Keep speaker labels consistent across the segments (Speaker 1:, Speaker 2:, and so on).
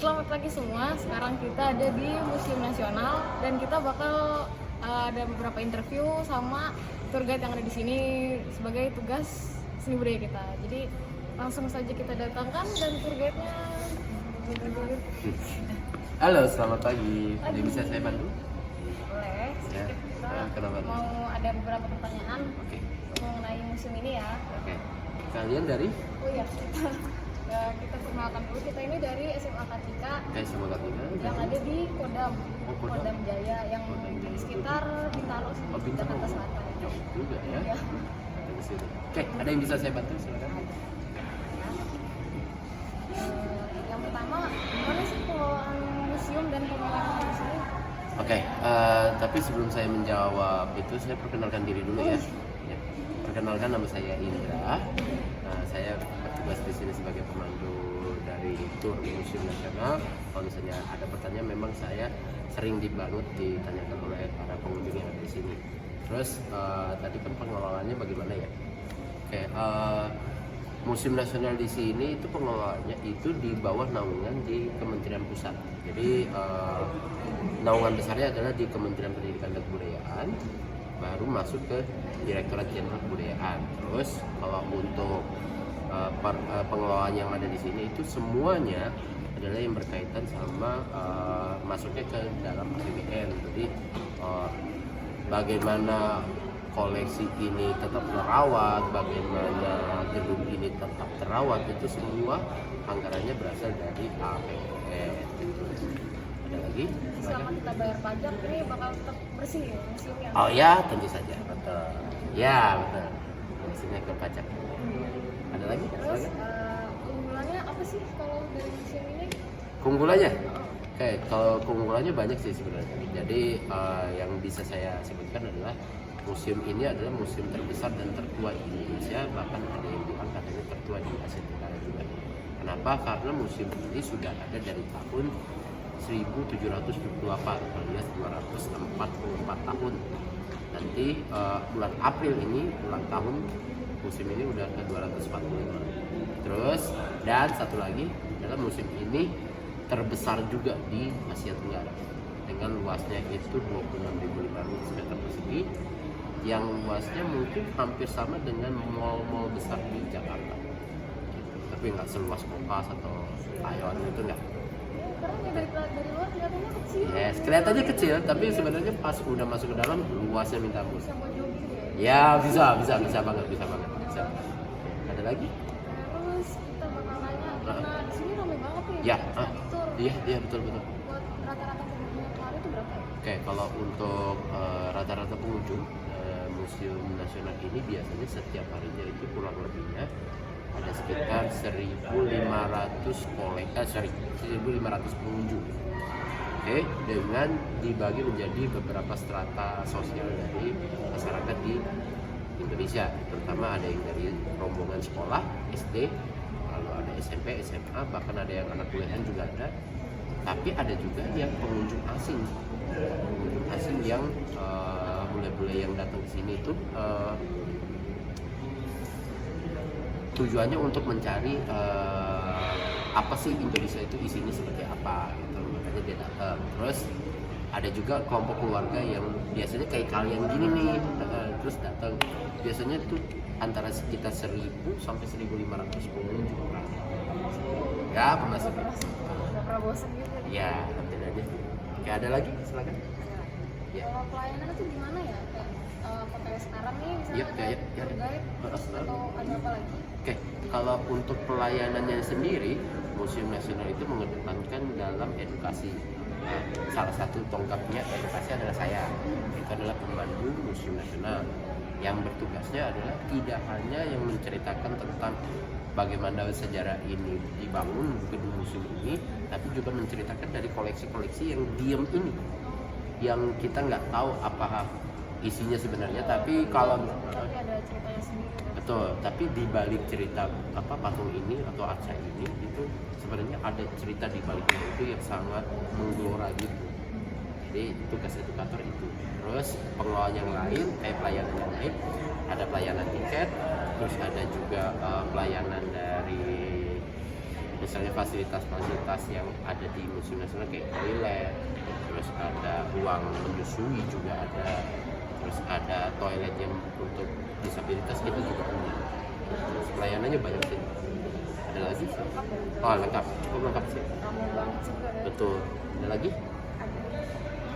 Speaker 1: Selamat pagi semua. Sekarang kita ada di Museum Nasional dan kita bakal ada beberapa interview sama tour guide yang ada di sini sebagai tugas seni budaya kita. Jadi langsung saja kita datangkan dan tour guide-nya.
Speaker 2: Halo, selamat pagi. Ada bisa saya bantu?
Speaker 1: Boleh.
Speaker 2: Ya.
Speaker 1: Kita
Speaker 2: Kenapa?
Speaker 1: mau ada beberapa pertanyaan
Speaker 2: Oke.
Speaker 1: mengenai museum ini ya.
Speaker 2: Oke. Kalian dari?
Speaker 1: Oh iya, kita perkenalkan dulu. Kita ini dari SMA Kartika
Speaker 2: Sama Kartika.
Speaker 1: yang ada di Kodam,
Speaker 2: Oh, Kodam.
Speaker 1: Jaya yang
Speaker 2: Kodam.
Speaker 1: di sekitar Bintaro,
Speaker 2: Oh, Bintaro.
Speaker 1: Jakarta Selatan.
Speaker 2: Jauh juga ya.
Speaker 1: Iya.
Speaker 2: Kita ke situ. Oke, ada yang bisa saya bantu? Silakan.
Speaker 1: Yang pertama, gimana sih pengelolaan museum dan pengelolaan di sini?
Speaker 2: Oke, tapi sebelum saya menjawab itu saya perkenalkan diri dulu ya. Ya. Perkenalkan, nama saya Indra. Saya bertugas di sini sebagai pemandu dari tur Museum Nasional. Kalau misalnya ada pertanyaan, memang saya sering ditanyakan oleh para pengunjung yang ada di sini. Terus tadi kan pengelolaannya bagaimana ya? Oke, Museum Nasional di sini itu pengelolaannya itu di bawah naungan di Kementerian Pusat. Jadi naungan besarnya adalah di Kementerian Pendidikan dan Kebudayaan, baru masuk ke Direktorat Jenderal Kebudayaan. Terus kalau untuk pengelolaan yang ada di sini itu semuanya adalah yang berkaitan sama masuknya ke dalam APBN. Jadi bagaimana koleksi ini tetap terawat, bagaimana gedung ini tetap terawat, itu semua anggarannya berasal dari APBN. Ada lagi?
Speaker 1: Selama kita bayar pajak, ini bakal tetap bersih ya museumnya?
Speaker 2: Oh ya, tentu saja, betul. Ya, betul. Maksudnya ke pajak. Ada lagi?
Speaker 1: Terus keunggulannya apa sih kalau dari museum ini?
Speaker 2: Keunggulannya? Oke, kalau keunggulannya banyak sih sebenarnya. Jadi yang bisa saya sebutkan adalah museum ini adalah museum terbesar dan tertua di Indonesia, bahkan ada yang bilang katanya tertua di Asia Tenggara juga. Kenapa? Karena museum ini sudah ada dari tahun 1728 alias 244 tahun. Nanti bulan April ini ulang tahun museum ini udah ke 245. Terus dan satu lagi adalah museum ini terbesar juga di Asia Tenggara dengan luasnya itu 26.500 meter persegi, yang luasnya mungkin hampir sama dengan mall-mall besar di Jakarta gitu. Tapi nggak seluas Kopas atau Taiwan, itu nggak.
Speaker 1: Karena dari luar kelihatannya kecil.
Speaker 2: Yes, kelihatannya kecil, tapi sebenarnya pas udah masuk ke dalam luasnya minta ampun.
Speaker 1: Bisa buat jogging ya?
Speaker 2: Ya bisa banget. Bisa. Ada lagi?
Speaker 1: Terus kita bakal nanya, karena di sini ramai banget nih.
Speaker 2: Ya,
Speaker 1: Tur
Speaker 2: iya betul.
Speaker 1: buat rata-rata pengunjung kemarin itu berapa ya?
Speaker 2: Oke, kalau untuk rata-rata pengunjung Museum Nasional ini biasanya setiap harinya itu kurang lebihnya ada sekitar 1.500 pengunjung. Oke, dengan dibagi menjadi beberapa strata sosial dari masyarakat di Indonesia. Pertama ada yang dari rombongan sekolah SD, lalu ada SMP, SMA, bahkan ada yang anak kuliahan juga ada. Tapi ada juga yang pengunjung asing yang bule-bule yang datang ke sini itu tujuannya untuk mencari apa sih Indonesia itu isinya seperti apa gitu, makanya dia datang. Terus ada juga kelompok keluarga yang biasanya kayak kalian gini nih, terus datang. Biasanya tuh antara sekitar 1.000 sampai 1.500 pengunjung. Ya, pernah sih.
Speaker 1: Nggak pernah bosan gitu ya?
Speaker 2: Ya, nanti aja. Oke, ada lagi? Silakan. Ya.
Speaker 1: Kalau pelayanan itu gimana ya? Kayak kayak sekarang nih misalnya
Speaker 2: Yep,
Speaker 1: ada
Speaker 2: ya.
Speaker 1: tour guide atau ada apa lagi?
Speaker 2: Oke, kalau untuk pelayanannya sendiri, Museum Nasional itu mengedepankan dalam edukasi. Salah satu tonggaknya edukasi adalah saya. Itu adalah pemandu Museum Nasional yang bertugasnya adalah tidak hanya yang menceritakan tentang bagaimana sejarah ini dibangun gedung museum ini, tapi juga menceritakan dari koleksi-koleksi yang diam ini, yang kita nggak tahu apa isinya sebenarnya. Tapi kalau
Speaker 1: Tapi ada ceritanya sendiri.
Speaker 2: betul, tapi di balik cerita patung ini atau arca ini itu sebenarnya ada cerita di baliknya itu yang sangat menggelora gitu. Jadi tugas edukator itu. Terus pengelolaan yang lain, pelayanan yang lain, ada pelayanan tiket, terus ada juga pelayanan dari misalnya fasilitas-fasilitas yang ada di Museum Nasional kayak toilet, terus ada ruang menyusui juga ada, terus ada toilet yang untuk disabilitas kita juga punya. Terus pelayanannya banyak sih. Ada lagi? Oh lengkap, cukup lengkap sih.
Speaker 1: Ramah banget sih Kak.
Speaker 2: Betul. Ada lagi?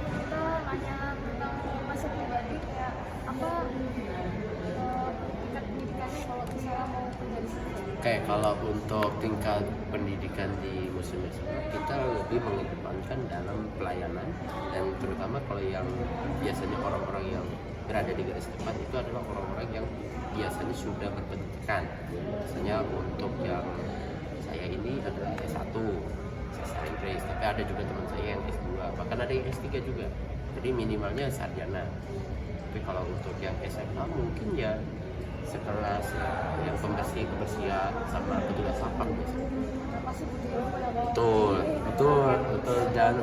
Speaker 1: Kita nanya tentang masa pribadi kayak apa tingkat pendidikannya kalau misalnya mau kerja di sini.
Speaker 2: Kayak kalau untuk tingkat pendidikan di Museum Nasional kita lebih mengedepankan dalam pelayanan, dan terutama kalau yang biasanya orang-orang yang berada di garis depan itu adalah orang-orang yang biasanya sudah berpendidikan. Misalnya untuk yang saya ini adalah S1 sastra Inggris, tapi ada juga teman saya yang S2, bahkan ada yang S3 juga, jadi minimalnya sarjana. Tapi kalau untuk yang SMA mungkin ya sekelas yang kebersihan sama petugas lapang biasanya.
Speaker 1: Pasti butuh ilmu ya Kak.
Speaker 2: Betul dan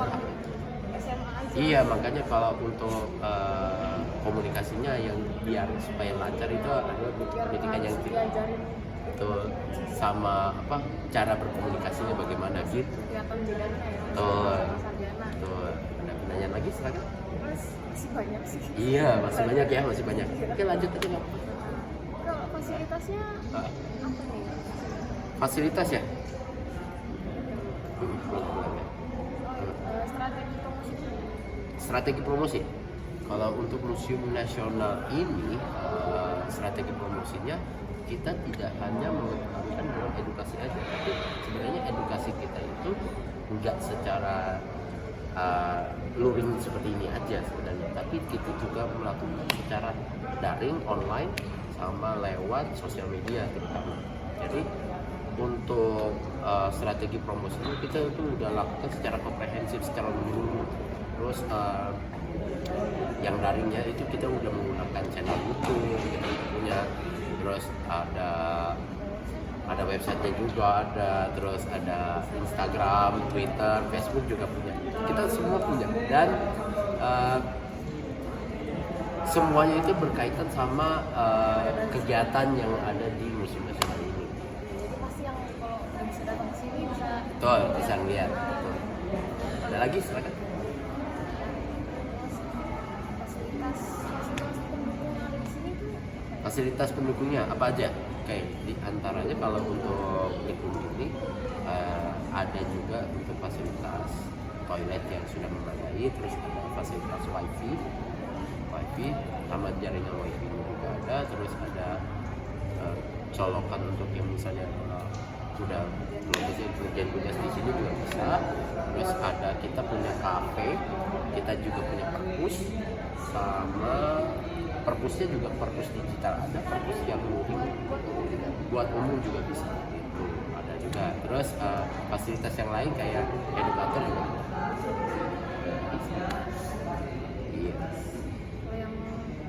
Speaker 1: SMA aja.
Speaker 2: iya, makanya kalau untuk komunikasinya yang biar supaya lancar itu adalah butuh
Speaker 1: Biar
Speaker 2: pendidikan yang
Speaker 1: harus diajarin
Speaker 2: betul, sama apa cara berkomunikasinya bagaimana gitu.
Speaker 1: kelihatan bedanya ya.
Speaker 2: Betul.
Speaker 1: Sama sarjana.
Speaker 2: Betul. Ada pertanyaan lagi silakan.
Speaker 1: Masih banyak sih.
Speaker 2: Iya, masih banyak ya, masih banyak. Oke, lanjut aja nggak apa-apa.
Speaker 1: Kalau fasilitasnya
Speaker 2: Ah,
Speaker 1: apa nih?
Speaker 2: fasilitas ya.
Speaker 1: Strategi promosi.
Speaker 2: Strategi promosi. Kalau untuk Museum Nasional ini strategi promosinya kita tidak hanya mengedepankan dalam edukasi aja, tapi sebenarnya edukasi kita itu nggak secara luring seperti ini aja sebenarnya, tapi kita juga melakukan secara daring, online, sama lewat sosial media terutama. Jadi untuk strategi promosi ini kita itu udah lakukan secara komprehensif, secara menyeluruh. Terus yang daringnya itu kita udah menggunakan channel YouTube, kita punya, terus ada websitenya juga ada, terus ada Instagram, Twitter, Facebook juga punya. Kita semua punya, dan semuanya itu berkaitan sama kegiatan yang ada di Museum Nasional ini.
Speaker 1: Jadi pasti yang kalau nggak bisa datang ke sini bisa
Speaker 2: Betul, bisa lihat. Ada lagi silakan.
Speaker 1: fasilitas pendukung yang ada di sini tuh
Speaker 2: Fasilitas pendukungnya apa aja? Oke, di antaranya kalau untuk gedung ini ada juga untuk fasilitas toilet yang sudah memadai, terus ada fasilitas wifi sama jaringan wifi juga ada, terus ada colokan untuk yang misalnya sudah kerjaan tugas di sini juga bisa. Terus ada kita punya kafe, kita juga punya perpus, sama perpusnya juga perpus digital, ada perpus yang buat umum juga bisa, itu ada juga. Terus fasilitas yang lain kayak edukator juga bisa. Iya.
Speaker 1: kalau yang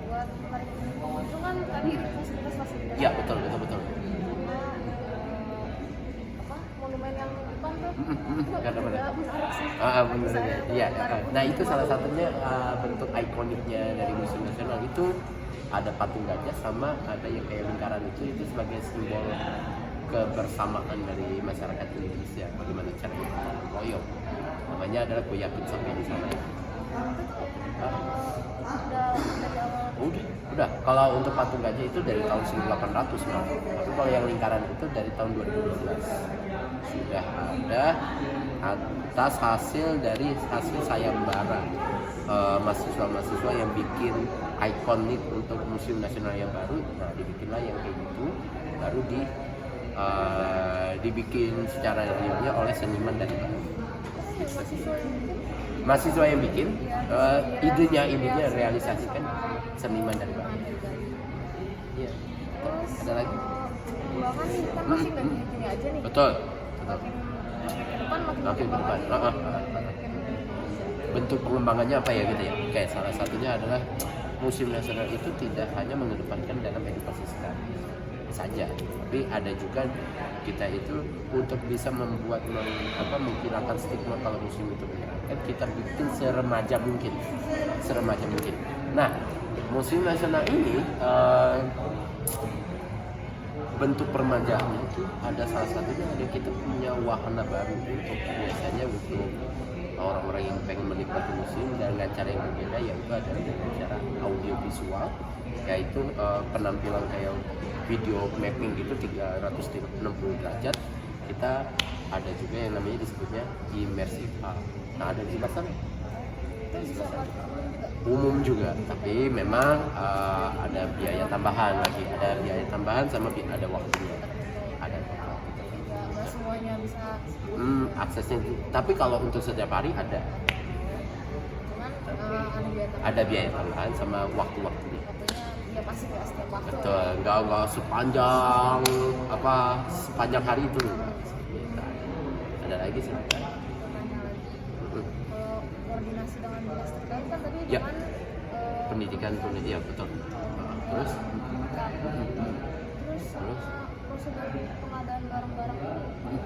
Speaker 1: buat menarik pengunjung kan tadi fasilitas-fasilitas.
Speaker 2: Ya betul.
Speaker 1: Sama apa monumen yang di depan tuh
Speaker 2: Nggak ada mana.
Speaker 1: juga menarik sih.
Speaker 2: Benar ya. Iya. Nah itu salah satunya bentuk ikoniknya dari Museum Nasional itu ada patung gajah sama ada yang kayak lingkaran itu sebagai simbol kebersamaan dari masyarakat Indonesia. Bagaimana caranya kita royong? Namanya adalah Goyakin sampai di sana. Udah. Kalau untuk patung gajah itu dari tahun 1800 malah. Tapi kalau yang lingkaran itu dari tahun 2012 sudah ada atas hasil sayembara mahasiswa-mahasiswa yang bikin ikonik untuk Museum Nasional yang baru. Nah dibikinlah yang kayak gitu, baru dibikin secara realnya oleh seniman dari Bali. Mahasiswa yang bikin, idenya realisasikan seniman dari Bali. Iya. Ada lagi?
Speaker 1: Pengembangan kan pasti nggak gini aja nih.
Speaker 2: Betul.
Speaker 1: Makin ke depan
Speaker 2: Makin ke depan. Bentuk pengembangannya apa ya gitu ya? Oke, salah satunya adalah Museum Nasional itu tidak hanya mengedepankan dalam edukasi saja, tapi ada juga kita itu untuk bisa membuat menghilangkan stigma kalau museum itu menyenangkan, kita bikin seremaja mungkin. Nah, Museum Nasional ini bentuk permajaan itu ada salah satunya ada kita punya wahana baru untuk biasanya untuk orang-orang yang pengen menikmati museum dengan cara yang berbeda, yaitu ada dengan cara audio visual, yaitu penampilan kayak video mapping gitu 360 derajat. Kita ada juga yang namanya disebutnya immersive art. Nah, ada di sana umum juga, tapi memang ada biaya tambahan lagi, ada biaya tambahan sama ada waktunya, ada
Speaker 1: Nggak semuanya bisa.
Speaker 2: aksesnya. Tapi kalau untuk setiap hari ada
Speaker 1: Cuman ada biaya tambahan.
Speaker 2: ada biaya tambahan sama waktu-waktunya.
Speaker 1: Waktunya ya pasti ya setiap waktu.
Speaker 2: Betul, nggak sepanjang hari itu. Ada lagi sih.
Speaker 1: Tanya lagi. Kalau koordinasi dengan dinas terkait kan tadi
Speaker 2: Ya.
Speaker 1: cuman
Speaker 2: Pendidikan, ya betul. Terus
Speaker 1: prosedur pengadaan barang-barang ini.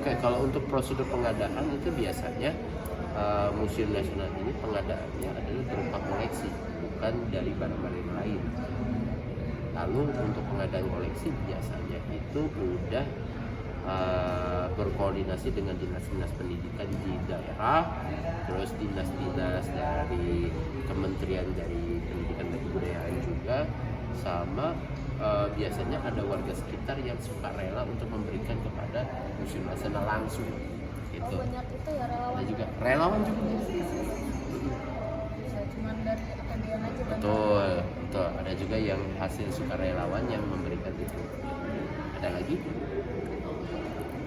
Speaker 2: Oke, kalau untuk prosedur pengadaan itu biasanya Museum Nasional ini pengadaannya adalah berupa koleksi, bukan dari barang-barang lain. Lalu untuk pengadaan koleksi biasanya itu udah berkoordinasi dengan dinas-dinas pendidikan di daerah, terus dinas-dinas dari kementerian dari pendidikan dan kebudayaan juga, sama biasanya ada warga sekitar yang suka rela untuk memberikan kepada Museum Nasional langsung gitu.
Speaker 1: Banyak itu ya relawan.
Speaker 2: Ada juga relawan juga.
Speaker 1: Bisa cuman dari APBN aja.
Speaker 2: Betul, betul. Ada juga yang hasil sukarelawan yang memberikan itu. Ada lagi?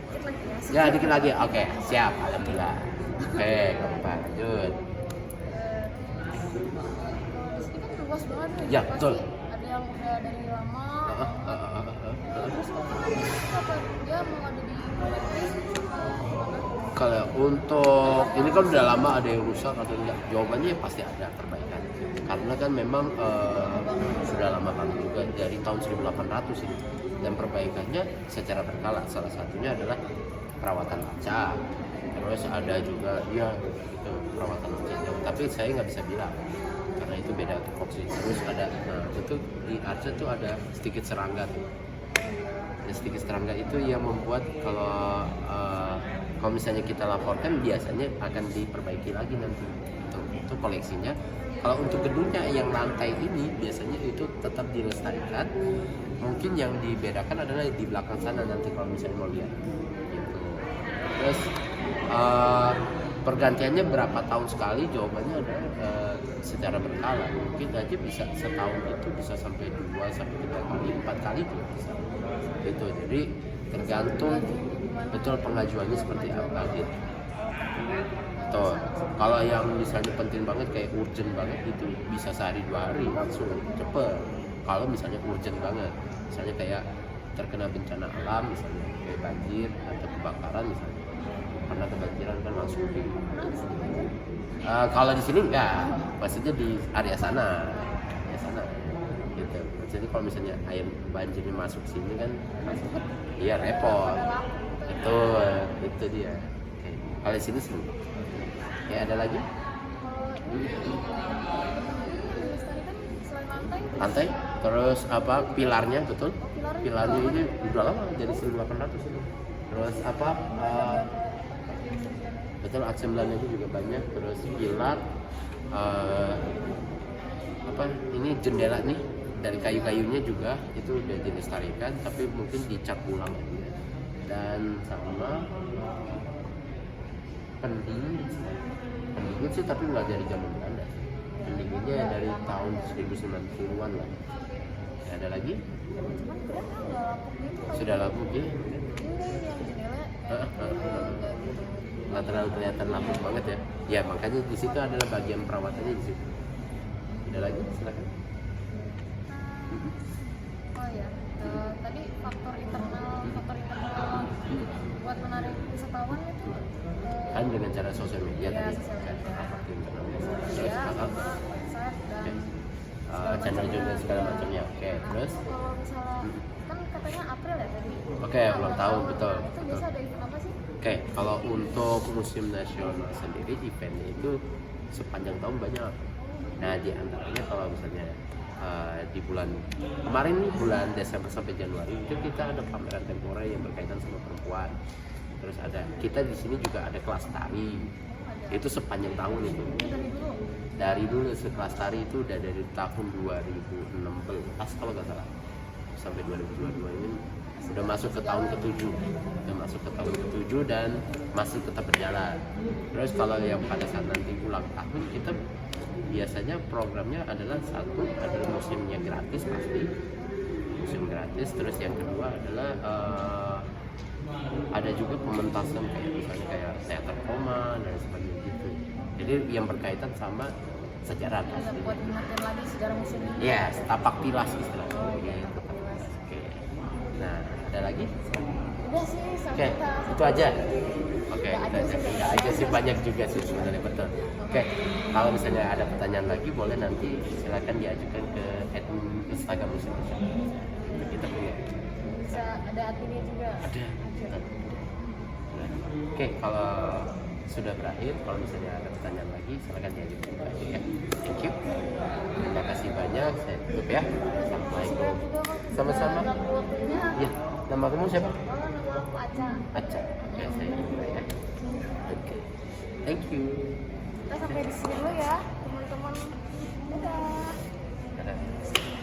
Speaker 1: Dikit lagi ya.
Speaker 2: Ya, dikit lagi. Oke, siap. Alhamdulillah. Oke, gampang. Lanjut.
Speaker 1: Di sini kan luas banget nih.
Speaker 2: Ya,
Speaker 1: Pasti
Speaker 2: betul.
Speaker 1: ada yang udah dari lama. Terus apa dia mau ada di Indonesia?
Speaker 2: Kalau untuk ini kan udah lama, ada yang rusak atau enggak? Jawabannya pasti ada perbaikan. Karena kan memang sudah lama banget juga dari tahun 1800 ini. Dan perbaikannya secara berkala. Salah satunya adalah perawatan kaca. Terus ada juga ya itu perawatan kaca. Tapi saya nggak bisa bilang karena itu beda tupoksi. Terus ada itu di Arca tuh ada sedikit serangga tuh. Ada sedikit serangga itu yang membuat kalau misalnya kita laporkan biasanya akan diperbaiki lagi nanti itu koleksinya. Kalau untuk gedungnya yang lantai ini biasanya itu tetap dilestarikan. Mungkin yang dibedakan adalah di belakang sana nanti kalau misalnya mau lihat gitu. Terus pergantiannya berapa tahun sekali? Jawabannya adalah secara berkala. Mungkin aja bisa setahun itu bisa sampai 2 sampai 3 kali, 4 kali juga bisa. Gitu. Jadi tergantung betul pengajuannya seperti apa gitu. Tuh, kalau yang misalnya penting banget kayak urgent banget itu bisa sehari 2 hari langsung cepet. Kalau misalnya urgent banget, misalnya kayak terkena bencana alam misalnya kayak banjir atau kebakaran misalnya, karena kebanjiran kan langsung di. Kalau di sini enggak, maksudnya di area sana, gitu. Jadi kalau misalnya air banjirnya masuk sini kan, iya repot. Itu dia. Oke. Kalau di sini sih. Ya ada lagi? Lantai, terus apa pilarnya betul? Pilarnya ini udah lama jadi 1800 ini. Terus apa? Betul assemblannya itu juga banyak. Terus pilar, apa? Ini jendela nih dari kayu-kayunya juga itu udah dilestarikan, tapi mungkin dicat ulang aja. Dan sama pendingin sih tapi nggak dari zaman Belanda. Pendinginnya dari tahun 1990-an lah. Ada lagi?
Speaker 1: Cuman berat kan nggak lapuk gitu.
Speaker 2: Sudah lapuk ya?
Speaker 1: Ini yang jendela.
Speaker 2: Nggak terlalu kelihatan lapuk banget ya. Ya makanya di situ adalah bagian perawatannya di situ. Ada lagi? Silakan.
Speaker 1: Oh ya, tadi faktor internal buat menarik wisatawan itu
Speaker 2: Kan dengan cara sosial media
Speaker 1: ya,
Speaker 2: tadi.
Speaker 1: sosial media.
Speaker 2: Terus
Speaker 1: Ya, sama website dan
Speaker 2: channel juga segala macamnya. Oke, terus?
Speaker 1: Kalau misalnya kan katanya April ya tadi.
Speaker 2: Oke, ulang tahun betul.
Speaker 1: Itu biasa ada event apa sih?
Speaker 2: Oke, kalau untuk Museum Nasional sendiri eventnya itu sepanjang tahun banyak. Nah, di antaranya kalau misalnya di bulan kemarin nih, bulan Desember sampai Januari itu kita ada pameran temporer yang berkaitan sama perempuan. Terus kita di sini juga ada kelas tari. Itu sepanjang tahun itu. Dari dulu kelas tari itu udah dari tahun 2016 kalau nggak salah sampai 2022 ini sudah masuk ke tahun ke-7. Dan masih tetap berjalan. Terus kalau yang pada saat nanti ulang tahun kita biasanya programnya adalah adalah museumnya gratis pasti, museum gratis. Terus yang kedua adalah ada juga pementasan misalnya kayak teater koma dan sebagainya gitu. Jadi yang berkaitan sama sejarah.
Speaker 1: Ada buat ingetin lagi sejarah museumnya.
Speaker 2: Ya, tapak tilas istilahnya. Oke. Nah, ada lagi?
Speaker 1: Udah sih,
Speaker 2: Oke, itu aja. Oke, itu aja sih, banyak juga sih sebenarnya, betul. Oke, kalau misalnya ada pertanyaan lagi boleh nanti silakan diajukan ke admin Instagram museum. Kita punya.
Speaker 1: Bisa ada adminnya juga.
Speaker 2: Ada. Oke, kalau sudah berakhir, kalau misalnya ada pertanyaan lagi silakan diajukan aja ya. Thank you. Terima kasih banyak. Saya tutup ya. Assalamualaikum. Sama-sama. Ya, nama kamu siapa?
Speaker 1: Nama aku Aca.
Speaker 2: Aca. Oke, saya juga ya. Oke. Thank you.
Speaker 1: Kita sampai di sini dulu ya, teman-teman. Dadah.
Speaker 2: Dadah.